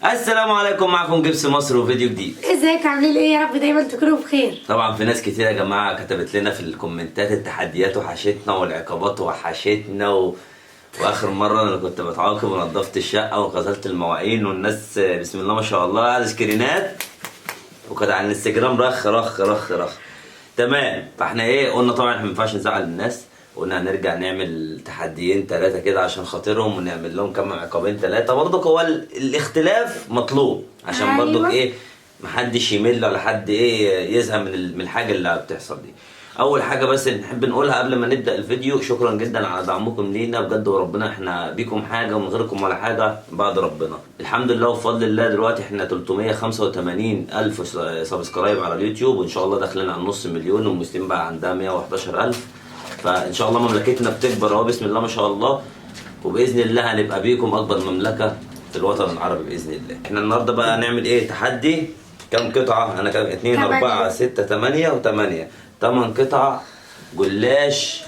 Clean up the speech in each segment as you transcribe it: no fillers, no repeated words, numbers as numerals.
السلام عليكم، معكم جبس مصر وفيديو جديد. ازيك عاملين ايه؟ يا رب دايما تكونوا بخير. طبعا في ناس كتير يا جماعه كتبت لنا في الكومنتات التحديات وحشتنا والعقابات وحشتنا واخر مره انا كنت بتعاقب ونضفت الشقه وغسلت المواعين والناس بسم الله ما شاء الله على سكرينات وكانت على الانستجرام رخ رخ رخ رخ. تمام، فاحنا قلنا طبعا احنا ما ينفعش نزعل الناس، قلنا هنرجع نعمل تحديين 3 كده عشان خاطرهم ونعمل لهم كام عقابين 3. برضك هو الاختلاف مطلوب عشان أيوة. برضك محدش يمل ولا حد يزهق من الحاجه اللي بتحصل دي. اول حاجه بس نحب نقولها قبل ما نبدا الفيديو، شكرا جدا على دعمكم لينا بجد، وربنا احنا بيكم حاجه ومن غيركم ولا حاجه بعد ربنا. الحمد لله وبفضل الله دلوقتي احنا 385 الف سبسكرايب على اليوتيوب، وان شاء الله داخلين على نص مليون، والمسلمين بقى عندها 111 الف. فان شاء الله مملكتنا بتكبر اهو بسم الله ما شاء الله، وباذن الله هنبقى بيكم اكبر مملكه في الوطن العربي باذن الله. احنا النهارده بقى هنعمل تحدي. كم قطعه؟ انا كام؟ 2 4 6 8 و8 8 قطع جلاش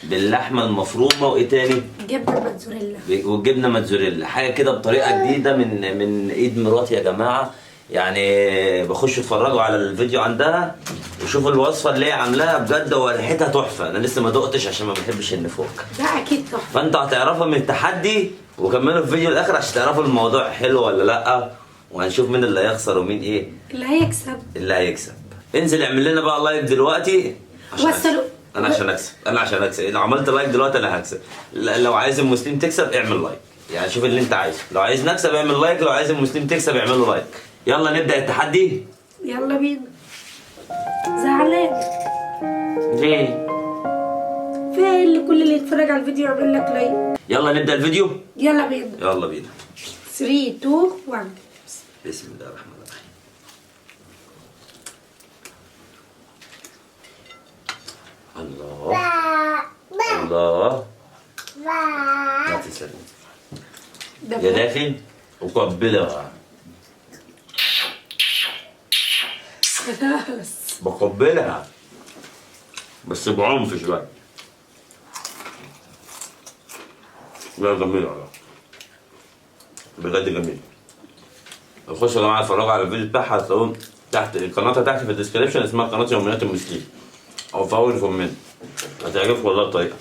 باللحمه المفرومه، وايه تاني؟ جبنه موتزاريلا. والجبنه موتزاريلا، حاجه كده بطريقه جديده من ايد مراتي يا جماعه. يعني بخش اتفرجوا على الفيديو عندها وشوفوا الوصفه اللي هي عاملاها، بجد وريحتها تحفه. انا لسه ما دقتش عشان ما بحبش النفوق. ده اكيد تحفه. فانتوا هتعرفوا من التحدي، وكملوا الفيديو الاخر عشان تعرفوا الموضوع حلو ولا لا، وهنشوف مين اللي هيخسر ومين اللي هيكسب. انزل اعمل لنا بقى لايك دلوقتي عشان وصلوا. انا عشان اكسب. لو عملت لايك دلوقتي انا هكسب. لو عايز المسلم تكسب اعمل لايك، يعني شوف اللي انت عايزه. لو عايز نكسب اعمل لايك، لو عايز المسلم تكسب اعمل له لايك. يلا نبدا التحدي. يلا بينا. زعلان ليه؟ فين كل اللي يتفرج على الفيديو يعمل لك لايك؟ يلا نبدا الفيديو. يلا بينا. 3 2 1. بسم الله الرحمن الرحيم. الله لا تسلم يا داخل وقبلها. بقبلها بس بعنف شويه. لا جميل والله، بجد جميل. خشوا يا جماعه اتفرجوا على الفيديو بتاعها، هتلاقوه تحت قناتها، تحت في الديسكربشن، اسمها قناه يوميات المسلمين، او في اول كومنت. هتعجبكم والله الطريقه.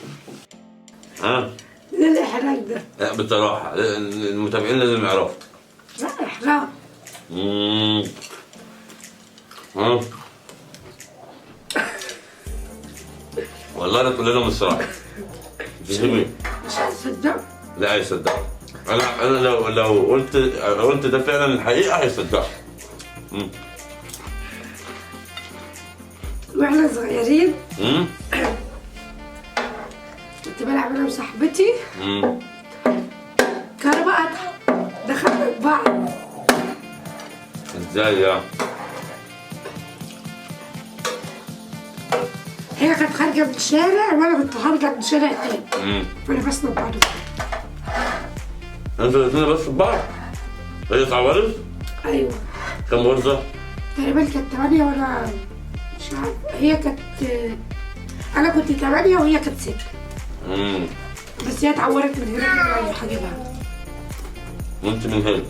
ها؟ ايه الاحراج ده؟ لا بصراحه المتابعين لازم يعرفوا. لا احراج. ها؟ والله انا كلنا مش صراحه. مش هتصدق. لا هيصدقوا. انا لو قلت ده فعلا الحقيقه هيصدقوا. واحنا صغيرين كنت بلعب انا وصاحبتي، كهرباء قطع، دخلنا في بعض. ازاي يعني؟ هي كانت خارجه من الشارع وانا كنت خارجه من شارع تاني، فانا بس بعض. انتوا الاثنين بس في بعض؟ هي اتعورت؟ ايوه. كم غرزه؟ تقريبا كانت 8 وانا مش عارفه. هي كانت، انا كنت 8 وهي كانت 6. بس هي اتعورت من هنا كده رايح اجيبها. وانت من هنا؟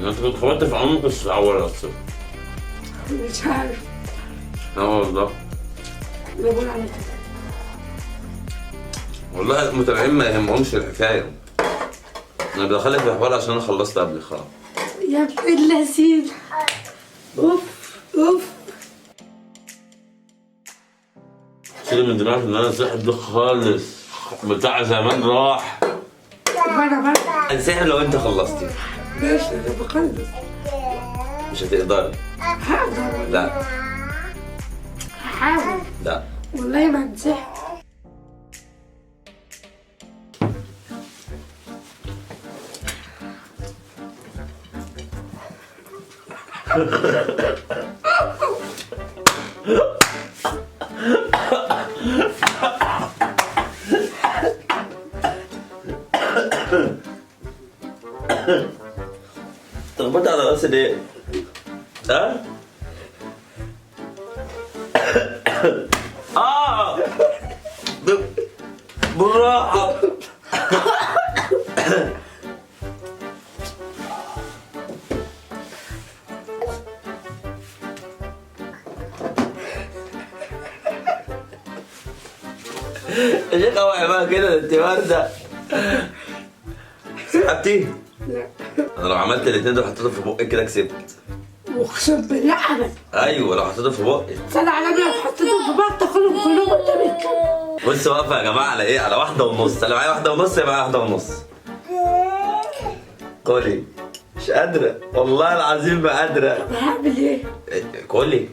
انت كنت خبطت في عمرك بس اتعورت اصلا. مش عارف. والله. انا بقول على كده. والله المتابعين ما يهمهمش الحكايه. انا بدخلك في الحوار عشان انا خلصت قبل خلاص. يا ابن اللذين. اوف اوف. شيل من دماغك ان انا ساحب ده خالص، بتاع زمان راح. وانا بقى انسحب لو انت خلصتي. ماشي انا بخلص. مش هتقدري. هقدر. لا هحاول. لا والله ما هنسحب. طب على راسي ليه؟ ها؟ بالراحة. يا شيخ اوعي بقى كده، ده انت وردة. سحبتي؟ لا انا لو عملت الاثنين دول حطيتهم في بقي كده كسبت. اقسم بالله ابدا. ايوه لو حطيتهم في بقي. صلى على النبي، لو حطيتهم في بعض تاخدهم كلهم قدامك. بص واقفه يا جماعه على ايه؟ على 1.5. انا معايا 1.5 يبقى معايا 1.5. كلي. مش قادره والله العظيم ما قادره. طب هعمل ايه؟ كلي.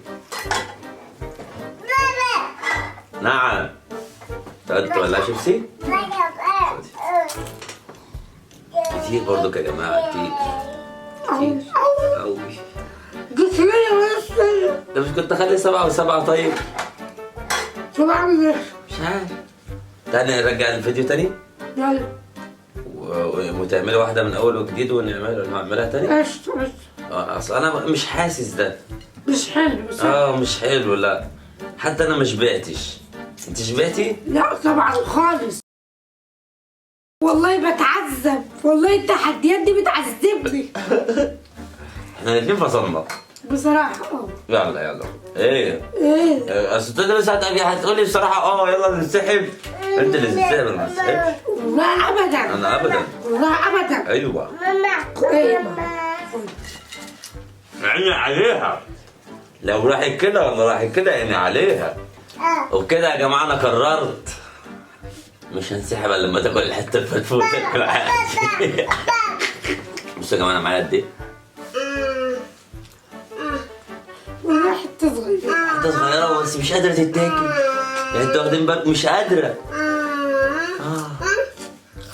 نعم. تقعد تولع شيبسي؟ كتير برضو يا جماعه، كتير. أو قوي. جيت ليا بس. ده مش كنت اخلي 7 و7 طيب؟ طب اعمل ايه؟ مش عارف. تاني نرجع الفيديو تاني؟ يلا وتعملي واحده من اول وجديد ونعملها تاني؟ قشطة قشطة. اصل انا مش حاسس ده. مش حلو بس. مش حلو لا. حتى انا ما شبعتش. انت شبعتي؟ لا طبعا خالص. والله بتعذب، والله التحديات دي بتعذبني. احنا الاثنين فصلنا بصراحة يلا ايه؟ ايه؟ اصل انت بس هتقولي بصراحه يلا ننسحب. انت اللي تنسحب انا ما انسحبش. والله ابدا. انا ابدا. والله ابدا. ايوه. ايه؟ عيني عليها. لو راحت كده ولا راحت كده عيني عليها. وبكده يا جماعه انا قررت مش هنسحب الا لما تاكل الحته الفتفوته. بصوا يا جماعه انا معايا قد ايه؟ والله حتة صغيرة. حته صغيره بس مش قادره تتاكل. يعني انتوا واخدين بالكم مش قادره.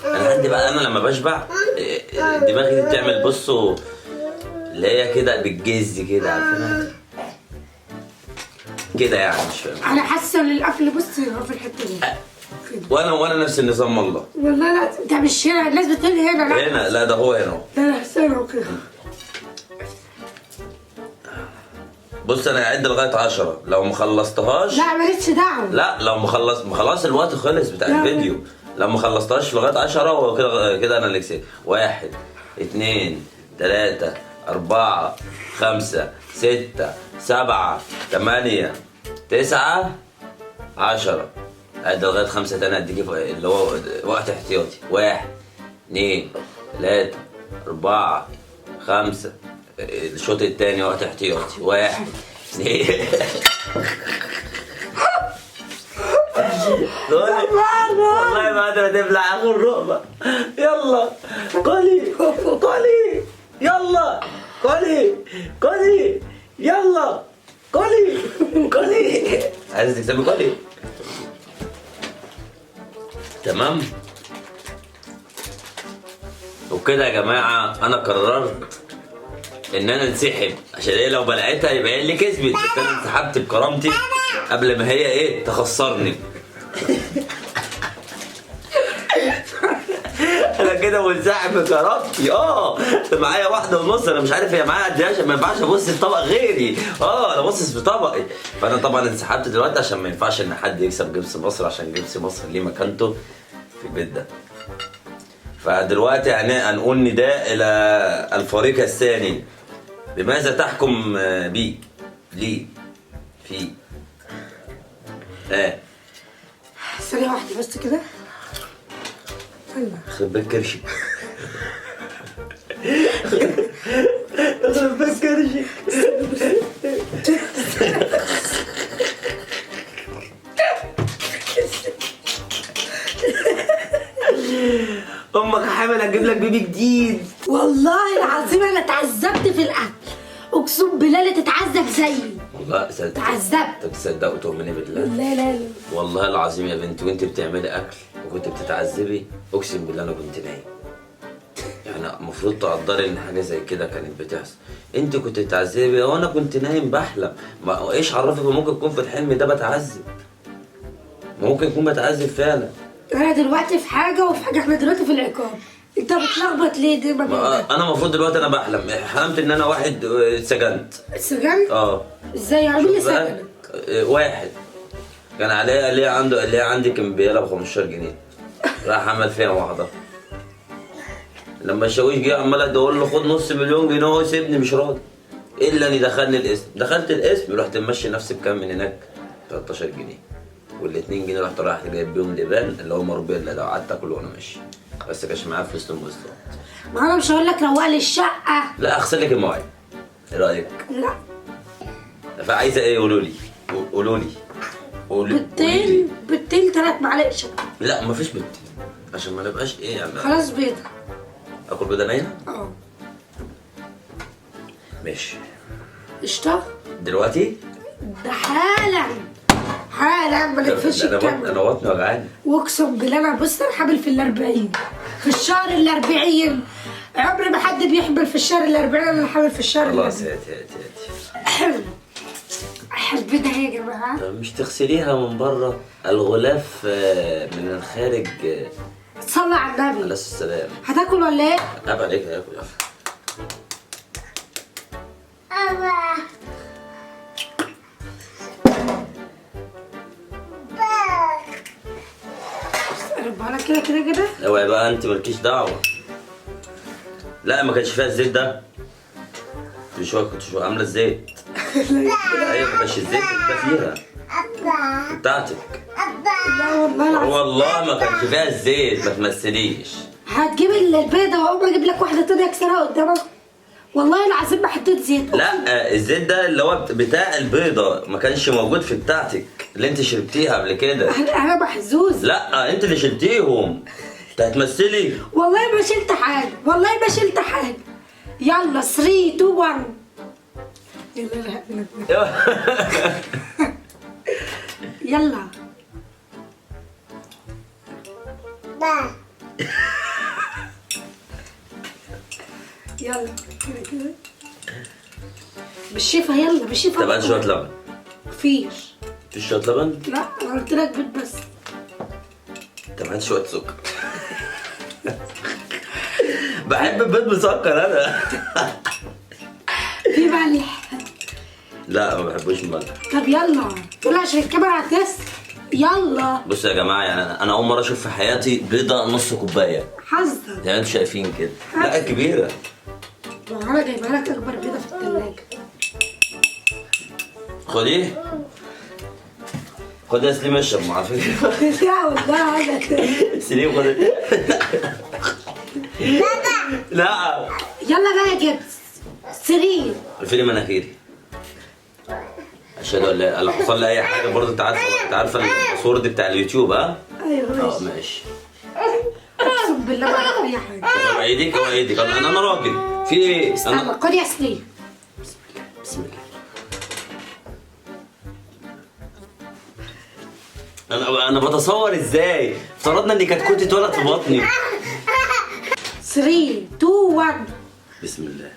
انا عندي بقى، انا لما بشبع دماغي دي بتعمل بصوا اللي هي كده بالجز كده، عارفينها كده يعني مش فاهم. انا حاسة ان الاكل بص هو في الحتة دي. وانا نفس النظام والله. والله لا انت مش هنا، الناس بتقول هنا. لا هنا لا، ده هو هنا. لا لا استنى كده. بص انا هعد لغايه 10 لو ما خلصتهاش. لا مالكش دعوة. لا لو ما خلاص الوقت خلص بتاع لا. الفيديو. لو ما خلصتهاش لغايه 10 وكده كده انا اللي كسبت. 1 2 3 4 5 6 7 8 9 10. عد لغايه 5 تاني اديكي اللي هو وقت احتياطي. 1 2 3 4 5. الشوط الثاني وقت احتياطي. 1 2 والله ما قادرة تبلع اخر رقبة. يلا كلي يلا كلي يلا كلي. عايز تكسبي كلي؟ تمام. وكده يا جماعة انا قررت ان انا انسحب، عشان ايه؟ لو بلعتها يبقى هي اللي كسبت. بس انا انسحبت بكرامتي قبل ما هي ايه تخسرني. انا كده منسحب بكرامتي. معايا 1.5. انا مش عارف هي معايا قد ايه عشان ما ينفعش ابص في طبق غيري. انا باصص في طبقي. فانا طبعا انسحبت دلوقتي عشان ما ينفعش ان حد يكسب جبس مصر، عشان جبس مصر ليه مكانته في البيت ده. فدلوقتي يعني هنقول نداء الى الفريق الثاني. بماذا تحكم بي؟ لي في ثانية واحدة بس كده. خرب بيت كرشك. خرب بيت كرشك. امك حامل هتجيب لك بيبي جديد. والله العظيم انا اتعذبت في الاكل. اقسم بالله لا تتعذب زيي. والله اتعذبت. تصدقوا تؤمني بالله؟ لا لا لا والله العظيم يا بنتي وانت بتعملي اكل وكنت بتتعذبي، اقسم بالله انا كنت نايم. يعني المفروض تقدري ان حاجه زي كده كانت بتحصل. انت كنت بتتعذبي وانا كنت نايم بحلم. ما ايش عرفك؟ ممكن يكون في الحلم ده بتعذب، ممكن يكون بتعذب فعلا. انا دلوقتي في حاجه وفي حاجه. احنا دلوقتي في العقاب. انت بتلخبط ليه دي؟ انا المفروض دلوقتي انا بحلم. حلمت ان انا واحد اتسجنت. اتسجنت؟ ازاي؟ يعني مين اللي سجنك؟ واحد كان عليه اللي عنده اللي عندي كمبياله ب 15 جنيه. راح عمل فيها واحده. لما الشاويش جه عمال ادور له خد نص مليون جنيه هو سيبني مش راضي. الا اني دخلني القسم. دخلت القسم رحت ممشي نفسي بكام من هناك 13 جنيه وال2 جنيه رحت رايح جايب بيهم لبان اللي هو مربيلا، لو قعدت اكل وانا ماشي، بس كانش معايا فلوس المواصلات. ما انا مش هقول لك روق لي الشقه. لا اغسل لك المواعين، ايه رايك؟ لا فعايزه ايه؟ قولوا لي قولوا لي. بيضتين 3 معالق شطه. لا مفيش بيضتين عشان ما نبقاش ايه يعني. خلاص بيضه. اكل بيضه نيه؟ اه ماشي. قشطه دلوقتي؟ ده حالا ما نتفش الكاميرا. انا بطني وجعاني. واقسم بالله انا بص انا حامل في ال40 في الشهر ال40. عمر ما حد بيحمل في الشهر ال40، انا اللي حامل في الشهر خلاص ال40. هاتي. حبيتها يا جماعه. مش تغسليها من بره؟ الغلاف من الخارج. صلي على النبي عليه السلام. هتاكل ولا ايه؟ عيب عليك هاكل. ربنا كده اوعي بقى انت مالكيش دعوه. لا ما كانش فيها الزيت ده. كنت شو عامله الزيت. ايوه ما كانش الزيت ده فيها بتاعتك. لا والله ما كانش فيها الزيت، ما تمثليش. هتجيب البيضه واقوم اجيب لك واحده تانيه اكسرها قدامك. والله العظيم ما حطيت زيت. لا الزيت ده اللي هو بتاع البيضه ما كانش موجود في بتاعتك اللي انت شربتيها قبل كده. انا محظوظ. لا انت اللي شلتيهم. انت هتمثلي. والله ما شلت حاجه. يلا 3 2 1. يلا يلا كده بالشفا. يلا بالشفا. طب هات شويه لبن. مفيش شويه لبن؟ لا انا قلت لك بيض بس. طب هات شويه سكر. بحب البيض مسكر انا. في ملح. لا ما بحبوش ملح. طب يلا عشان الكاميرا هتنسى. يلا بصوا يا جماعه، يعني انا اول مره اشوف في حياتي بيضه نص كوبايه حظك. يعني انتوا شايفين كده. لا كبيره. انا جايبها لك اكبر بيضه في الثلاجه. خدي يا سليم اشرب على فكره. لا والله انا سليم خدي. لا يلا بقى يا جبس. 3 قفلي مناخيري عشان لو حصل لي اي حاجه برضه. انت عارفه الباسورد بتاع اليوتيوب. ها ايوه ماشي. اقسم بالله ما اعرف اي حاجه. اوعى ايدك انا راجل. في ايه؟ استنى خد يا سليم. بسم الله. انا بتصور ازاي افترضنا ان كتكوت اتولد في بطني. 3 2 1. بسم الله.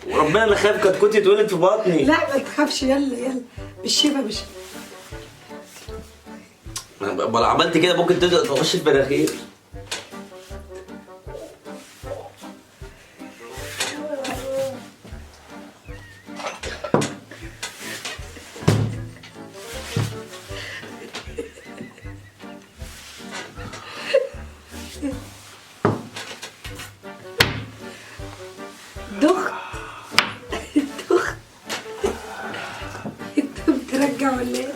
وربنا انا خايف كتكوت يتولد في بطني. لا ما تخافش. يلا بالشفا. لو عملت كده ممكن تبدا تخش في مناخير. دخت. انت بترجع ولا ايه؟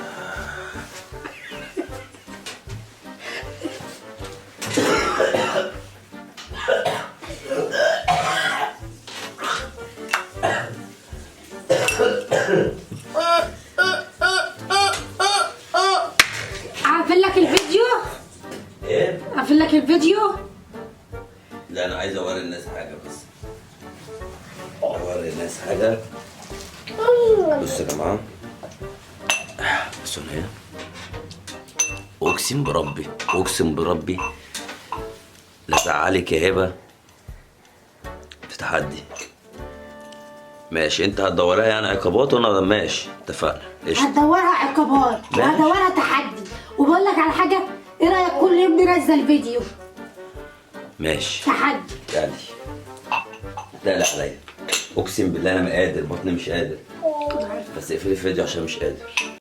اقفل لك الفيديو؟ ايه؟ اقفل لك الفيديو؟ لا انا عايز اوري الناس حاجه بس. اوري الناس حاجه. بصوا يا جماعه. بصوا هنا. اقسم بربي لا زعلك يا هبه في تحدي. ماشي انت هتدورها يعني عقابات وانا ماشي اتفقنا. هتدورها عقابات وهدورها تحدي. وبقول لك على حاجه، ايه رايك كل يوم ننزل فيديو ماشي تحدي؟ يعني لا عليا. اقسم بالله انا ما قادر، بطني مش قادر. بس اقفلي الفيديو عشان مش قادر.